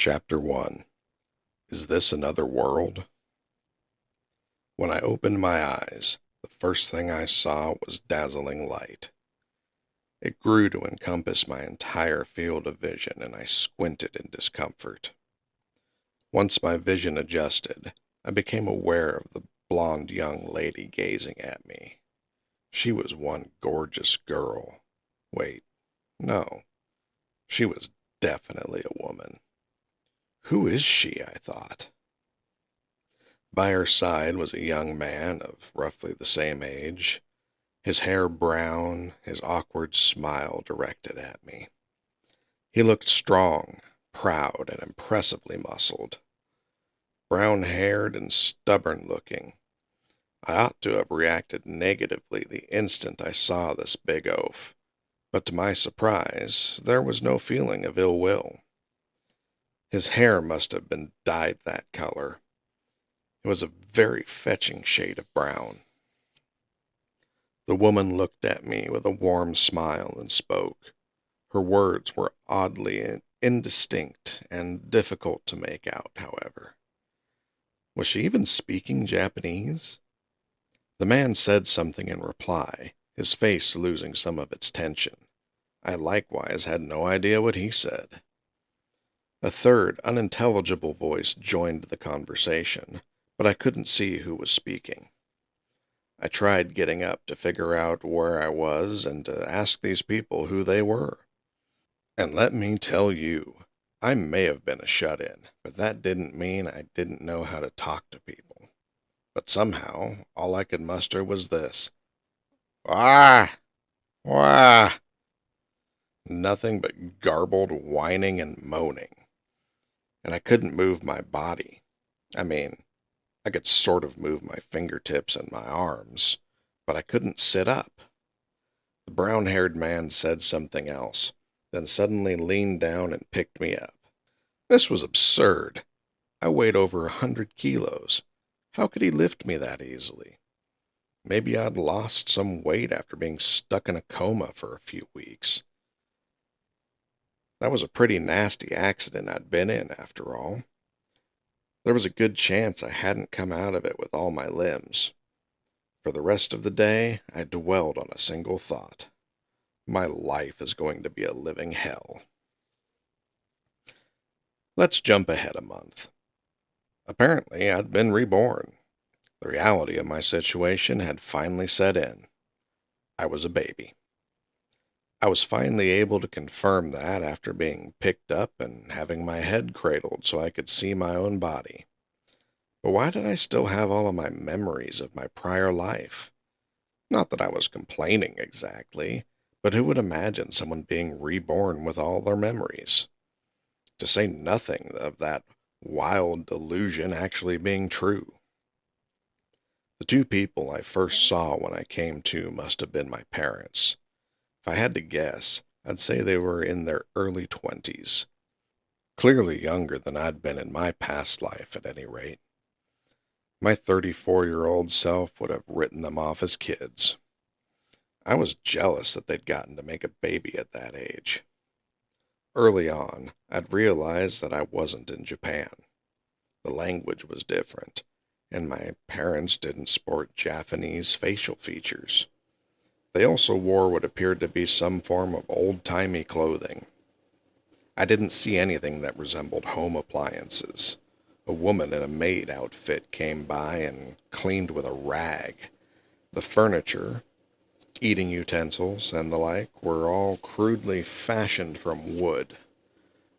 Chapter 1. Is this another world? When I opened my eyes, the first thing I saw was dazzling light. It grew to encompass my entire field of vision, and I squinted in discomfort. Once my vision adjusted, I became aware of the blonde young lady gazing at me. She was one gorgeous girl. Wait, no. She was definitely a woman. Who is she, I thought. By her side was a young man of roughly the same age, his hair brown, his awkward smile directed at me. He looked strong, proud, and impressively muscled. Brown-haired and stubborn-looking. I ought to have reacted negatively the instant I saw this big oaf, but to my surprise, there was no feeling of ill will. His hair must have been dyed that color. It was a very fetching shade of brown. The woman looked at me with a warm smile and spoke. Her words were oddly indistinct and difficult to make out, however. Was she even speaking Japanese? The man said something in reply, his face losing some of its tension. I likewise had no idea what he said. A third, unintelligible voice joined the conversation, but I couldn't see who was speaking. I tried getting up to figure out where I was and to ask these people who they were. And let me tell you, I may have been a shut-in, but that didn't mean I didn't know how to talk to people. But somehow, all I could muster was this. Ah! Wah! Nothing but garbled whining and moaning. And I couldn't move my body. I mean, I could sort of move my fingertips and my arms, but I couldn't sit up. The brown-haired man said something else, then suddenly leaned down and picked me up. This was absurd. I weighed over 100 kilos. How could he lift me that easily? Maybe I'd lost some weight after being stuck in a coma for a few weeks. That was a pretty nasty accident I'd been in, after all. There was a good chance I hadn't come out of it with all my limbs. For the rest of the day, I dwelled on a single thought. My life is going to be a living hell. Let's jump ahead a month. Apparently, I'd been reborn. The reality of my situation had finally set in. I was a baby. I was finally able to confirm that after being picked up and having my head cradled so I could see my own body. But why did I still have all of my memories of my prior life? Not that I was complaining exactly, but who would imagine someone being reborn with all their memories? To say nothing of that wild delusion actually being true. The two people I first saw when I came to must have been my parents. If I had to guess, I'd say they were in their early 20s. Clearly younger than I'd been in my past life, at any rate. My 34-year-old self would have written them off as kids. I was jealous that they'd gotten to make a baby at that age. Early on, I'd realized that I wasn't in Japan. The language was different, and my parents didn't sport Japanese facial features. They also wore what appeared to be some form of old-timey clothing. I didn't see anything that resembled home appliances. A woman in a maid outfit came by and cleaned with a rag. The furniture, eating utensils, and the like were all crudely fashioned from wood.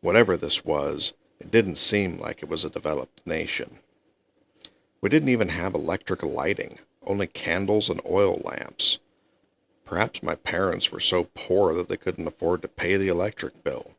Whatever this was, it didn't seem like it was a developed nation. We didn't even have electric lighting, only candles and oil lamps. Perhaps my parents were so poor that they couldn't afford to pay the electric bill.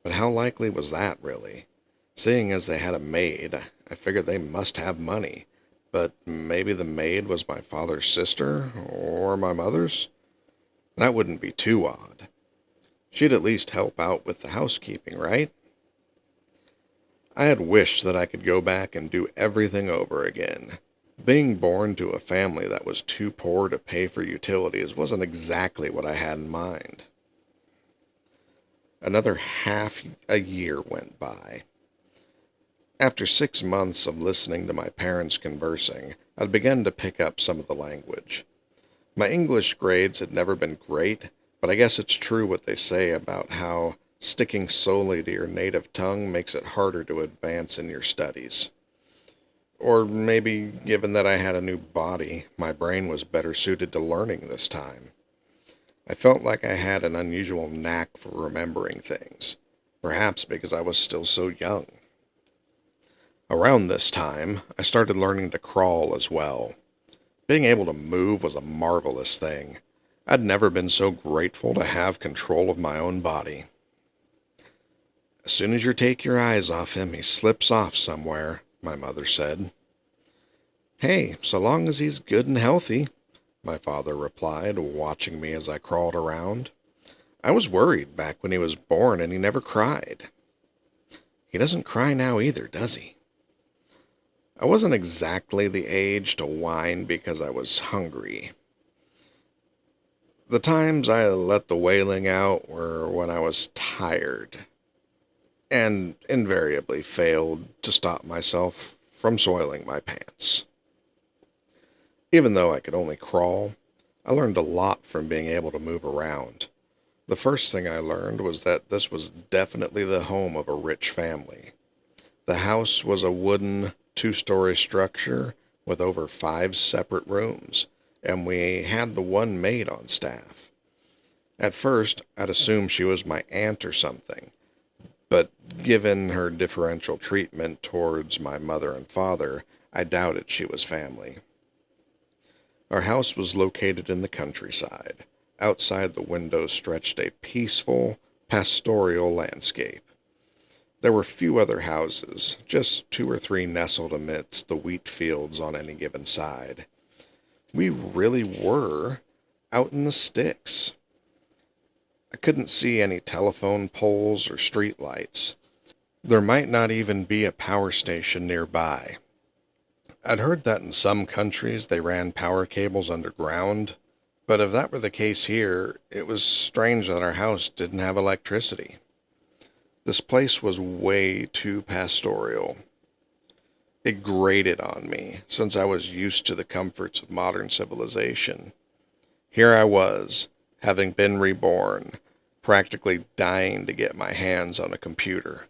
But how likely was that, really? Seeing as they had a maid, I figured they must have money. But maybe the maid was my father's sister, or my mother's? That wouldn't be too odd. She'd at least help out with the housekeeping, right? I had wished that I could go back and do everything over again. Being born to a family that was too poor to pay for utilities wasn't exactly what I had in mind. Another half a year went by. After 6 months of listening to my parents conversing, I'd begun to pick up some of the language. My English grades had never been great, but I guess it's true what they say about how sticking solely to your native tongue makes it harder to advance in your studies. Or maybe, given that I had a new body, my brain was better suited to learning this time. I felt like I had an unusual knack for remembering things, perhaps because I was still so young. Around this time, I started learning to crawl as well. Being able to move was a marvelous thing. I'd never been so grateful to have control of my own body. As soon as you take your eyes off him, he slips off somewhere, my mother said. Hey, so long as he's good and healthy, my father replied, watching me as I crawled around. I was worried back when he was born and he never cried. He doesn't cry now either, does he? I wasn't exactly the age to whine because I was hungry. The times I let the wailing out were when I was tired, and invariably failed to stop myself from soiling my pants. Even though I could only crawl, I learned a lot from being able to move around. The first thing I learned was that this was definitely the home of a rich family. The house was a wooden, two-story structure with over 5 separate rooms, and we had the one maid on staff. At first, I'd assumed she was my aunt or something, but given her differential treatment towards my mother and father, I doubted she was family. Our house was located in the countryside. Outside the window stretched a peaceful, pastoral landscape. There were few other houses, just 2 or 3 nestled amidst the wheat fields on any given side. We really were out in the sticks. I couldn't see any telephone poles or street lights. There might not even be a power station nearby. I'd heard that in some countries they ran power cables underground, but if that were the case here, it was strange that our house didn't have electricity. This place was way too pastoral. It grated on me, since I was used to the comforts of modern civilization. Here I was, having been reborn, practically dying to get my hands on a computer.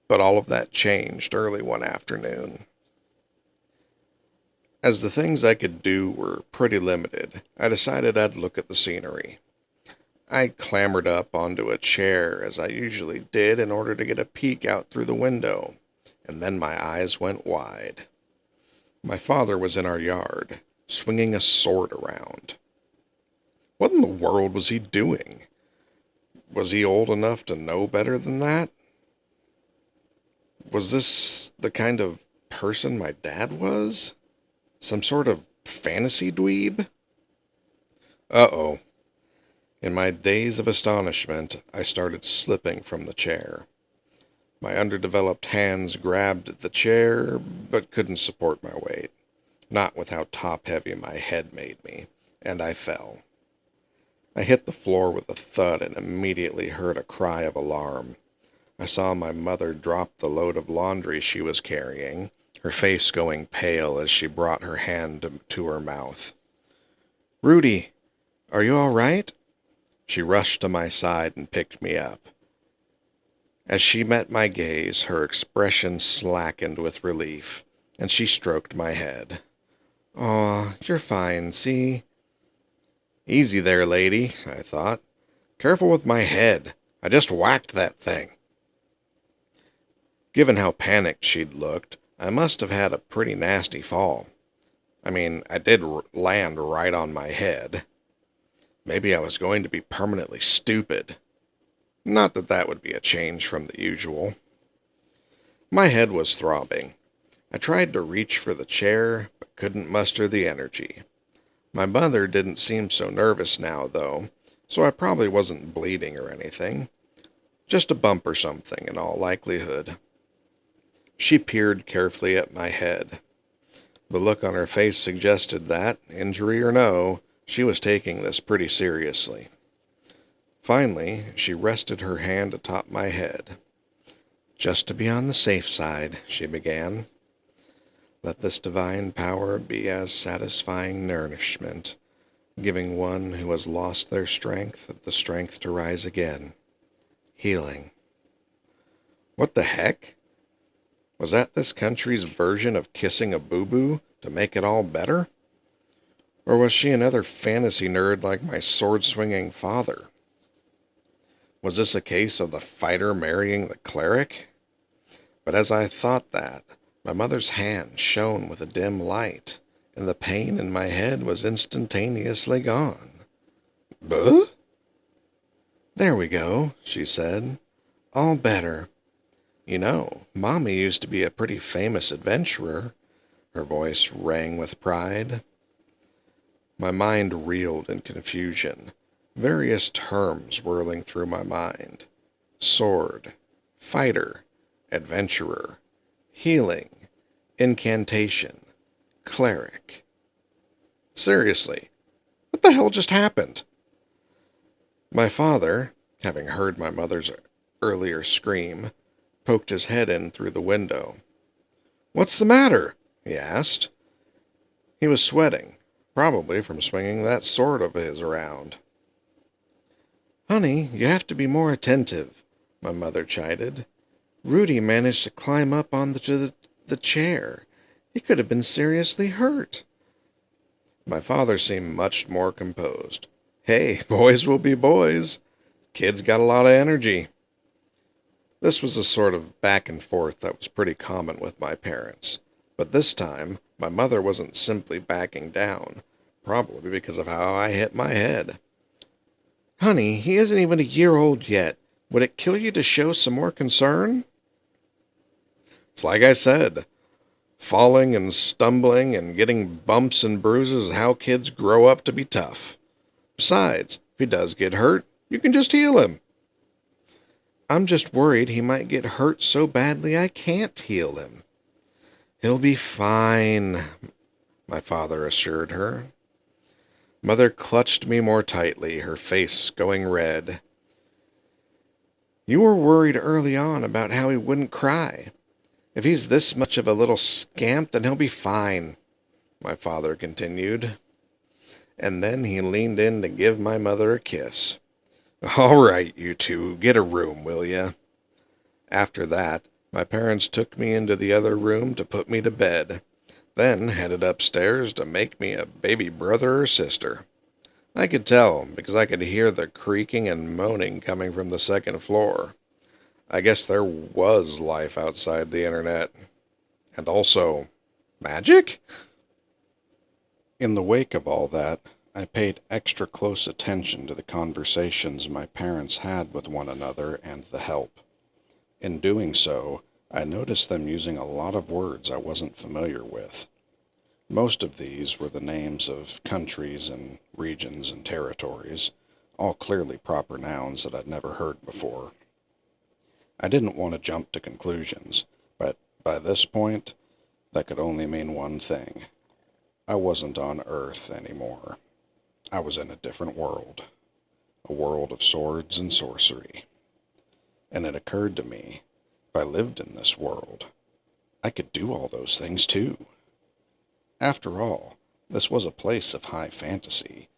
But all of that changed early one afternoon. As the things I could do were pretty limited, I decided I'd look at the scenery. I clambered up onto a chair, as I usually did, in order to get a peek out through the window, and then my eyes went wide. My father was in our yard, swinging a sword around. What in the world was he doing? Was he old enough to know better than that? Was this the kind of person my dad was? Some sort of fantasy dweeb? Uh-oh. In my daze of astonishment, I started slipping from the chair. My underdeveloped hands grabbed the chair, but couldn't support my weight, not with how top-heavy my head made me, and I fell. I hit the floor with a thud and immediately heard a cry of alarm. I saw my mother drop the load of laundry she was carrying, her face going pale as she brought her hand to her mouth. "Rudy, are you all right?" She rushed to my side and picked me up. As she met my gaze, her expression slackened with relief, and she stroked my head. "Aw, you're fine, see?" "Easy there, lady," I thought. "Careful with my head. I just whacked that thing." Given how panicked she'd looked, I must have had a pretty nasty fall. I mean, I did land right on my head. Maybe I was going to be permanently stupid. Not that that would be a change from the usual. My head was throbbing. I tried to reach for the chair, but couldn't muster the energy. My mother didn't seem so nervous now, though, so I probably wasn't bleeding or anything. Just a bump or something, in all likelihood. She peered carefully at my head. The look on her face suggested that, injury or no, she was taking this pretty seriously. Finally, she rested her hand atop my head. Just to be on the safe side, she began, let this divine power be as satisfying nourishment, giving one who has lost their strength the strength to rise again. Healing. What the heck? Was that this country's version of kissing a boo-boo to make it all better? Or was she another fantasy nerd like my sword-swinging father? Was this a case of the fighter marrying the cleric? But as I thought that, my mother's hand shone with a dim light, and the pain in my head was instantaneously gone. Buh? There we go, she said. All better. You know, Mommy used to be a pretty famous adventurer. Her voice rang with pride. My mind reeled in confusion, various terms whirling through my mind. Sword, fighter, adventurer, healing, incantation, cleric. Seriously, what the hell just happened? My father, having heard my mother's earlier scream, poked his head in through the window. What's the matter? He asked. He was sweating, probably from swinging that sword of his around. Honey, you have to be more attentive, my mother chided. Rudy managed to climb up onto the chair. He could have been seriously hurt. My father seemed much more composed. Hey, boys will be boys. Kid's got a lot of energy. This was a sort of back and forth that was pretty common with my parents. But this time, my mother wasn't simply backing down, probably because of how I hit my head. Honey, he isn't even a year old yet. Would it kill you to show some more concern? It's like I said, falling and stumbling and getting bumps and bruises is how kids grow up to be tough. Besides, if he does get hurt, you can just heal him. I'm just worried he might get hurt so badly I can't heal him. He'll be fine, my father assured her. Mother clutched me more tightly, her face going red. You were worried early on about how he wouldn't cry. If he's this much of a little scamp, then he'll be fine, my father continued. And then he leaned in to give my mother a kiss. All right, you two, get a room, will ya? After that, my parents took me into the other room to put me to bed, then headed upstairs to make me a baby brother or sister. I could tell because I could hear the creaking and moaning coming from the second floor. I guess there was life outside the internet. And also, magic? In the wake of all that, I paid extra close attention to the conversations my parents had with one another and the help. In doing so, I noticed them using a lot of words I wasn't familiar with. Most of these were the names of countries and regions and territories, all clearly proper nouns that I'd never heard before. I didn't want to jump to conclusions, but by this point, that could only mean one thing. I wasn't on Earth anymore. I was in a different world. A world of swords and sorcery. And it occurred to me, if I lived in this world, I could do all those things too. After all, this was a place of high fantasy,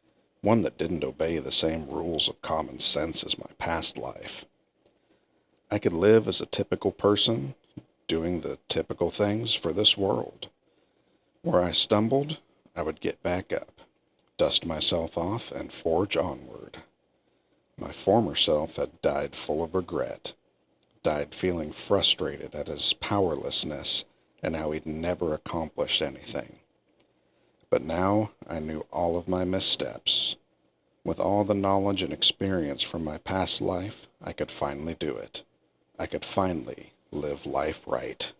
one that didn't obey the same rules of common sense as my past life. I could live as a typical person, doing the typical things for this world. Where I stumbled, I would get back up, dust myself off, and forge onward. My former self had died full of regret, died feeling frustrated at his powerlessness and how he'd never accomplished anything. But now I knew all of my missteps. With all the knowledge and experience from my past life, I could finally do it. I could finally live life right.